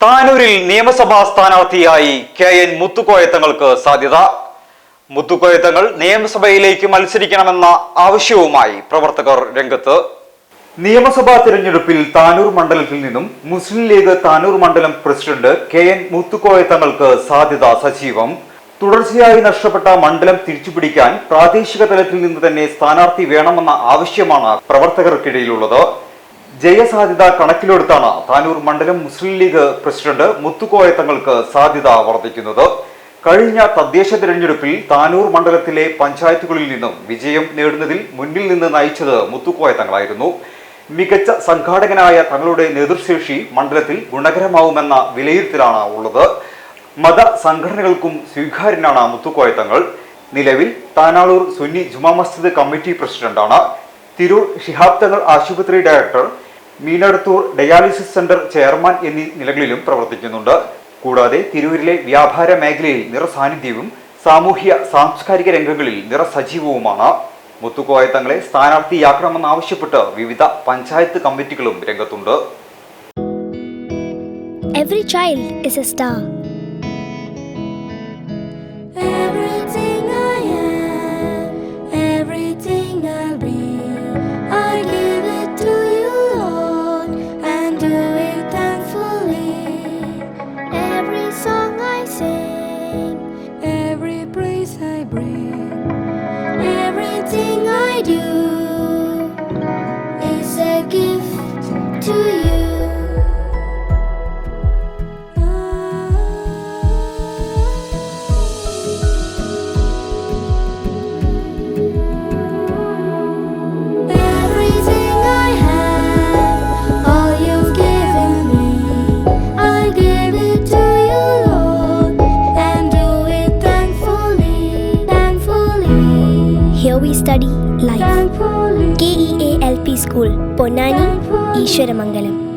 താനൂരിൽ നിയമസഭാ സ്ഥാനാർത്ഥിയായി KN മുത്തുക്കോയത്തങ്ങൾക്ക് സാധ്യത. മുത്തുക്കോയത്തങ്ങൾ നിയമസഭയിലേക്ക് മത്സരിക്കണമെന്ന ആവശ്യവുമായി പ്രവർത്തകർ രംഗത്ത്. നിയമസഭാ തിരഞ്ഞെടുപ്പിൽ താനൂർ മണ്ഡലത്തിൽ നിന്നും മുസ്ലിം ലീഗ് താനൂർ മണ്ഡലം പ്രസിഡന്റ് KN മുത്തുക്കോയത്തങ്ങൾക്ക് സാധ്യത സജീവം. തുടർച്ചയായി നഷ്ടപ്പെട്ട മണ്ഡലം തിരിച്ചുപിടിക്കാൻ പ്രാദേശിക തലത്തിൽ നിന്ന് തന്നെ സ്ഥാനാർത്ഥി വേണമെന്ന ആവശ്യമാണ് പ്രവർത്തകർക്കിടയിലുള്ളത്. ജയസാധ്യത കണക്കിലെടുത്താണ് താനൂർ മണ്ഡലം മുസ്ലിം ലീഗ് പ്രസിഡന്റ് മുത്തുക്കോയത്തങ്ങൾക്ക് സാധ്യത വർദ്ധിക്കുന്നത്. കഴിഞ്ഞ തദ്ദേശ തിരഞ്ഞെടുപ്പിൽ താനൂർ മണ്ഡലത്തിലെ പഞ്ചായത്തുകളിൽ നിന്നും വിജയം നേടുന്നതിൽ മുന്നിൽ നിന്ന് നയിച്ചത് മുത്തുക്കോയത്തങ്ങളായിരുന്നു. മികച്ച സംഘാടകനായ തങ്ങളുടെ നേതൃശേഷി മണ്ഡലത്തിൽ ഗുണകരമാവുമെന്ന വിലയിരുത്തലാണ് ഉള്ളത്. മത സംഘടനകൾക്കും സ്വീകാര്യനാണ് മുത്തുക്കോയത്തങ്ങൾ. നിലവിൽ താനാളൂർ സുന്നി ജുമാ മസ്ജിദ് കമ്മിറ്റി പ്രസിഡന്റാണ്. തിരൂർ ശിഹാബ് തങ്ങൾ ആശുപത്രി director, Meenadathur dialysis centre chairman എന്നീ നിലകളിലും പ്രവർത്തിക്കുന്നുണ്ട്. കൂടാതെ തിരൂരിലെ വ്യാപാര മേഖലയിൽ നിറസാന്നിധ്യവും സാമൂഹ്യ സാംസ്കാരിക രംഗങ്ങളിൽ നിറസജീവവുമാണ്. മുത്തുക്കോയത്തങ്ങളെ സ്ഥാനാർത്ഥിയാക്കണമെന്നാവശ്യപ്പെട്ട് വിവിധ പഞ്ചായത്ത് കമ്മിറ്റികളും രംഗത്തുണ്ട്. Every child is a star. Everything I am, everything I'll be, I give it to you, Lord, and do it thankfully. Every song I sing, every praise I bring, everything I do is a gift to you. Here we study life. KEALP School, Ponnani, Ishwaramangalam.